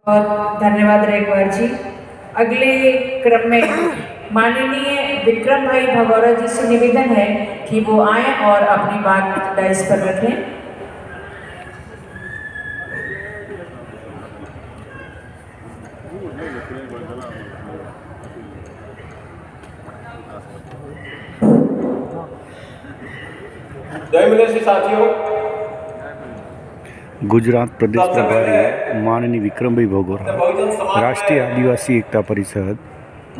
बहुत धन्यवाद रेखवार जी। अगले क्रम में माननीय विक्रम भाई भगौरा जी से निवेदन है कि वो आए और अपनी बात डाइस पर रखें। जय मिलेश साथियों। गुजरात प्रदेश प्रभारी माननीय विक्रम भाई भगौरा, राष्ट्रीय आदिवासी एकता परिषद,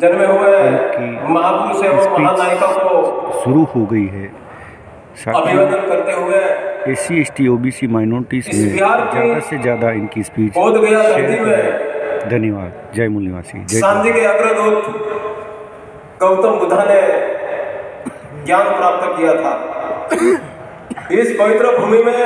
जन्मे हुए उनकी महापुरुष एवं महानायिका को शुरू हो गई है। अभिवादन करते हुए SC ST OBC माइनॉरिटीज में ज़्यादा से ज़्यादा इनकी स्पीच शेयर करें। धन्यवाद। जय मूल निवासी। शांति के अग्रदूत गौतम बुद्ध ने ज्ञान प्राप्त किया था। इस पवित्र भूमि में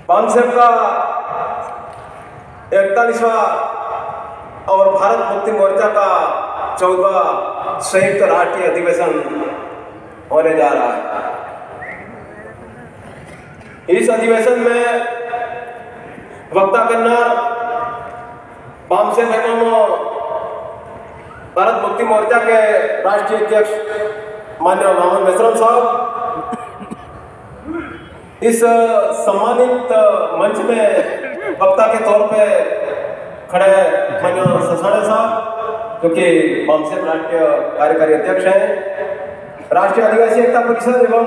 बामसेब का 41वां और भारत मुक्ति मोर्चा का 14वां संयुक्त राष्ट्रीय अधिवेशन होने जा रहा है। इस अधिवेशन में वक्ता कन्नर बामसेब एवं भारत मुक्ति मोर्चा के राष्ट्रीय अध्यक्ष माननीय मोहम्मद मेश्राम साहब, इस सम्मानित मंच में वक्ता के तौर पे खड़े माननीय ससाणे साहब, जो कि बामसेब राष्ट्रीय कार्यकारी अध्यक्ष हैं, राष्ट्रीय आदिवासी एकता परिषद एवं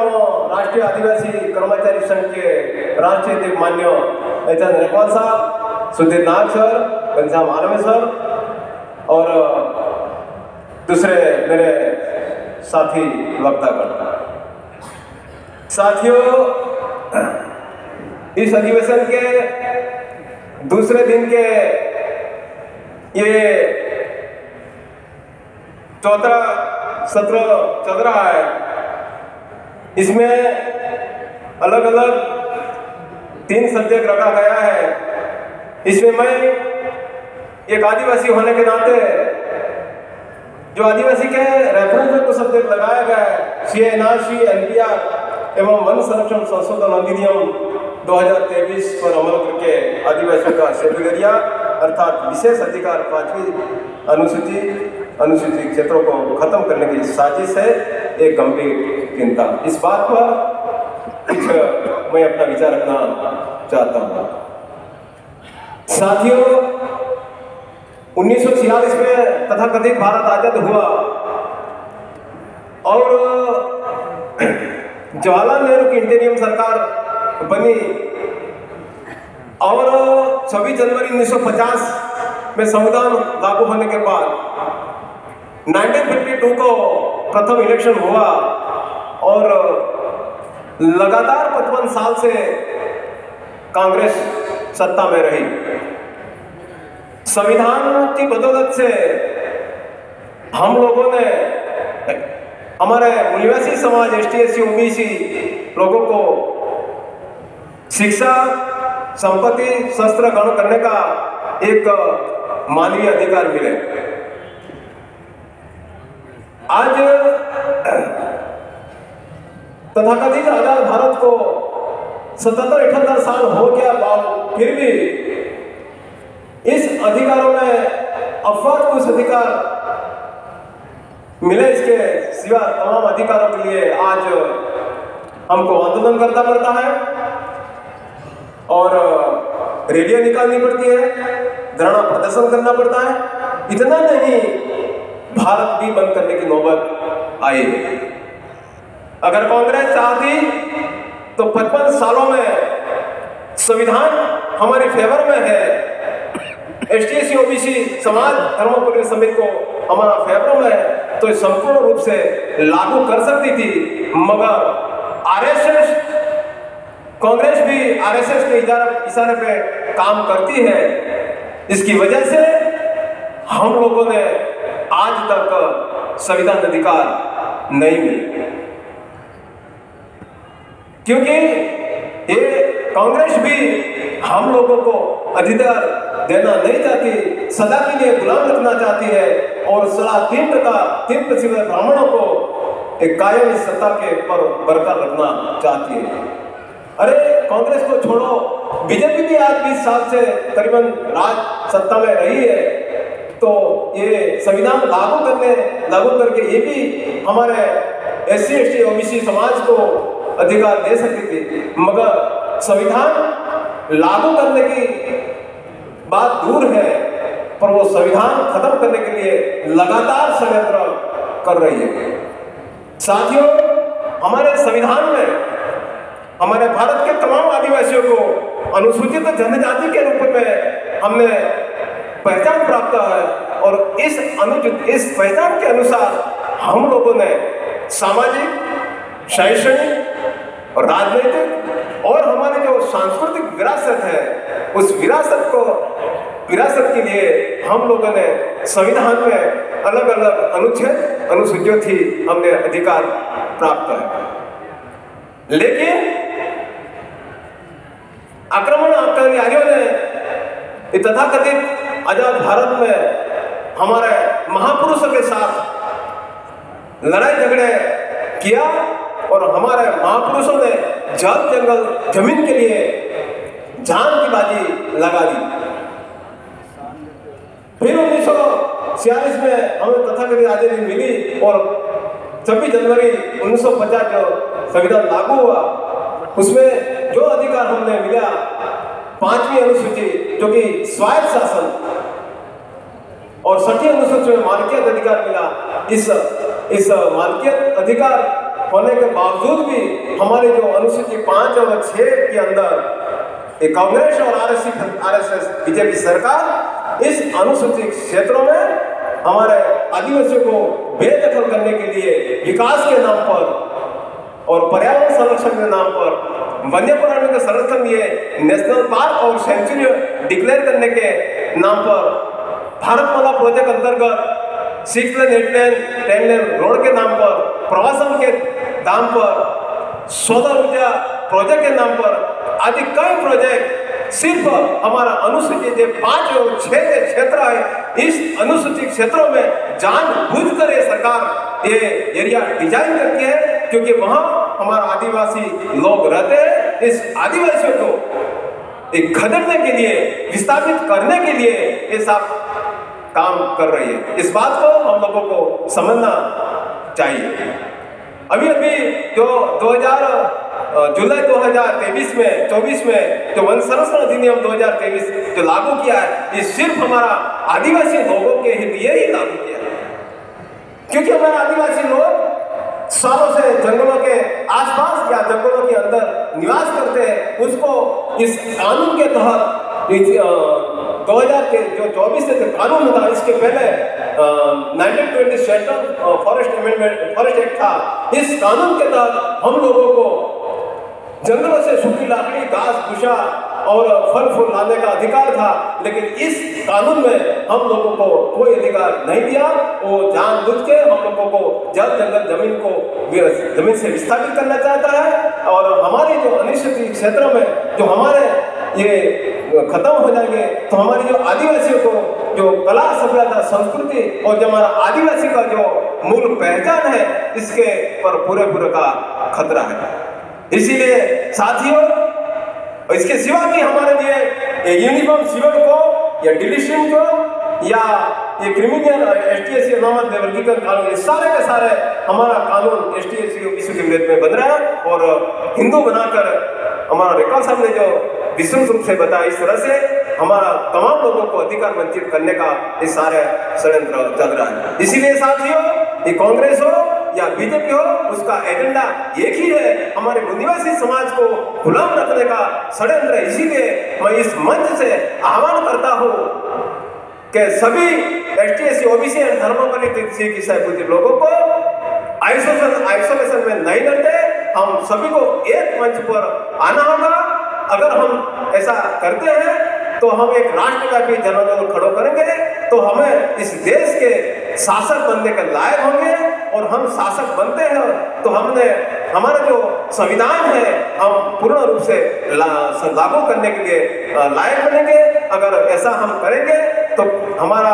राष्ट्रीय आदिवासी कर्मचारी संघ के राष्ट्रीय अध्यक्ष माननीय एचएन रेखवार साहब, सुधीर नाग सर, घनश्याम आलमे सर और दूसरे मेरे साथी वक्तागण। साथियों, इस अधिवेशन के दूसरे दिन के ये चौथा सत्र चल रहा है। इसमें अलग अलग 3 सब्जेक्ट रखा गया है। इसमें मैं एक आदिवासी होने के नाते जो आदिवासी के रेफरेंस में कुछ सब्जेक्ट लगाया गया है, CNRC NPR एवं वन संरक्षण संशोधन अधिनियम 2023 पर अमल करके आदिवासियों का शेड्यूल एरिया अर्थात विशेष अधिकार 5वीं अनुसूचित क्षेत्रों को खत्म करने की साजिश है, एक गंभीर चिंता। इस बात पर कुछ मैं अपना विचार रखना चाहता हूँ। साथियों, 1946 में तथाकथित भारत आजाद हुआ और जवाहरलाल नेहरू की इंटरियम सरकार बनी और 26 जनवरी 1950 में संविधान लागू होने के बाद 1952 को प्रथम इलेक्शन हुआ और लगातार 55 साल से कांग्रेस सत्ता में रही। संविधान की बदौलत से हम लोगों ने हमारे मूलवासी समाज ST SC OBC लोगों को शिक्षा, संपत्ति, शस्त्र ग्रहण करने का एक मानवीय अधिकार मिले। आज तथाकथित आजाद भारत को 77-78 साल हो गया, फिर भी इस अधिकारों में अफवाद कुछ अधिकार मिले, इसके सिवा तमाम अधिकारों के लिए आज हमको आंदोलन करना पड़ता है और रैलियां निकालनी पड़ती है, धरना प्रदर्शन करना पड़ता है। इतना नहीं, भारत भी बंद करने की नौबत आई। अगर कांग्रेस चाहती तो 55 सालों में संविधान हमारे फेवर में है, ST SC OBC समाज धर्मपूर्ण समिति को हमारा फेवर में है, तो संपूर्ण रूप से लागू कर सकती थी। मगर RSS, कांग्रेस भी RSS के इशारे पे काम करती है। इसकी वजह से हम लोगों ने आज तक संविधान अधिकार नहीं मिले, क्योंकि ये कांग्रेस भी हम लोगों को अधिकार देना नहीं चाहती, सदा के लिए गुलाम रखना चाहती है और सदा 3% ब्राह्मणों को एक कायमी सत्ता के पर बरकरार रखना चाहती है। अरे कांग्रेस को छोड़ो, बीजेपी भी आज 20 साल से करीबन राज सत्ता में रही है, तो ये संविधान लागू करके ये भी हमारे SC ST OBC समाज को अधिकार दे सकती थी, मगर संविधान लागू करने की बात दूर है, पर वो संविधान खत्म करने के लिए लगातार षड्यंत्र कर रही है। साथियों, हमारे संविधान में हमारे भारत के तमाम आदिवासियों को अनुसूचित जनजाति के रूप में हमने पहचान प्राप्त है, और इस पहचान के अनुसार हम लोगों ने सामाजिक, शैक्षणिक और राजनीतिक और हमारी जो सांस्कृतिक विरासत है, उस विरासत के लिए हम लोगों ने संविधान में अलग अलग अनुच्छेद, अनुसूचियों थी, हमने अधिकार प्राप्त है। लेकिन आक्रमणकारियों ने तथाकथित आजाद भारत में हमारे महापुरुषों के साथ लड़ाई झगड़े किया, और हमारे महापुरुषों ने जल जंगल जमीन के लिए जान की बाजी लगा दी। फिर 1946 में हमें तथाकथित आजादी मिली, और 26 जनवरी 1950 जो संविधान लागू हुआ, उसमें जो अधिकार हमने मिला, 5वीं अनुसूची जो कि स्वायत्त शासन, और 6वीं अनुसूची में मालकियत अधिकार मिला। इस मालकियत अधिकार होने के बावजूद भी हमारे जो अनुसूची 5 और 6 के अंदर कांग्रेस और RSS बीजेपी सरकार इस अनुसूचित क्षेत्रों में हमारे आदिवासियों को बेदखल करने के लिए विकास के नाम पर और पर्यावरण संरक्षण के नाम पर, वन्य प्राणियों के संरक्षण लिए नेशनल पार्क और सेंचुरी डिक्लेयर करने के नाम पर, भारतमाला प्रोजेक्ट अंतर्गत 6 लेन 8 लेन 10 लेन रोड के नाम पर, प्रवासन के नाम पर, सौर ऊर्जा प्रोजेक्ट के नाम पर, आदि कई प्रोजेक्ट सिर्फ हमारा अनुसूचित 5 और 6 के क्षेत्र है, इस अनुसूचित क्षेत्रों में जानबूझकर ये सरकार ये एरिया डिजाइन करती है, क्योंकि वहां हमारा आदिवासी लोग रहते हैं। इस आदिवासियों को एक खदेड़ने के लिए, विस्थापित करने के लिए ये सब काम कर रही है। इस बात को हम लोगों को समझना चाहिए। अभी जो जुलाई 2023 में 24 में जो वन संरक्षण अधिनियम 2023 जो लागू किया है, ये सिर्फ हमारा आदिवासी लोगों के लिए ही लागू किया है, क्योंकि हमारे आदिवासी लोग सालों से जंगलों के आसपास या जंगलों के अंदर निवास करते हैं। उसको इस कानून के तहत 2000 के जो 24 से जो कानून था, इसके पहले 1920 सेंट्रल फॉरेस्ट एक्ट था, इस कानून के तहत हम लोगों को जंगलों से सूखी लकड़ी, घास भूसा और फल फूल लाने का अधिकार था, लेकिन इस कानून में हम लोगों को कोई अधिकार नहीं दिया। वो जानबूझ के हम लोगों को जल जंगल जमीन से विस्थापित करना चाहता है, और हमारे जो अनुसूचित क्षेत्रों में जो हमारे ये खत्म हो जाएंगे, तो हमारी जो आदिवासियों को जो कला, सभ्यता, संस्कृति और जो हमारा आदिवासी का जो मूल पहचान है, इसके पर पूरे का खतरा है। इसीलिए साथियों, इसके सिवा भी हमारे लिए यूनिफॉर्म सिविल को या डिलीशन को या ये क्रिमिनल ST/SC अनामत वर्गीकरण कानून, ये सारे के सारे हमारा कानून ST/SC OBC के विरोध में बन रहा है, और हिंदू बनाकर हमारा रिकॉर्ड साहब ने जो विस्तृत रूप से बताया, इस तरह से हमारा तमाम लोगों को अधिकार वंचित करने का ये सारे षड्यंत्र चल रहा है। इसीलिए साथियों, ये कांग्रेस हो या बीजेपी हो, उसका एजेंडा एक ही है, हमारे आदिवासी समाज को गुलाम रखने का षड्यंत्र। इसीलिए मैं इस मंच से आह्वान करता हूँ कि सभी ST/SC OBC और धर्मोपरि लोगों को आइसोलेशन में नहीं रहते, हम सभी को एक मंच पर आना होगा। अगर हम ऐसा करते हैं तो हम एक राष्ट्रव्यापी जन आंदोलन खड़ा करेंगे, तो हमें इस देश के शासक बनने के लायक होंगे, और हम शासक बनते हैं तो हमारा जो संविधान है हम पूर्ण रूप से लागू करने के लिए लायक बनेंगे। अगर ऐसा हम करेंगे तो हमारा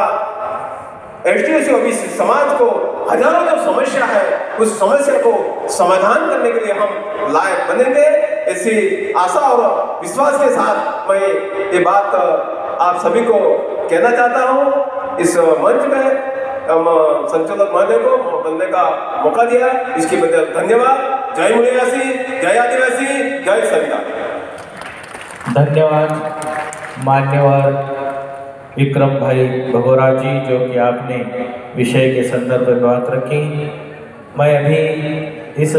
ST/SC OBC समाज को हजारों जो समस्या है, उस समस्या को समाधान करने के लिए हम लायक बनेंगे। ऐसी आशा और विश्वास के साथ मैं ये बात आप सभी को कहना चाहता हूँ। इस मंच में हम संचालक महोदय को बनने का मौका दिया, इसके बदल धन्यवाद। जय मूल्यवासी, जय आदिवासी, जय संविधान। धन्यवाद मान्यवर विक्रम भाई भगोरा जी, जो कि आपने विषय के संदर्भ में बात रखी। मैं अभी इस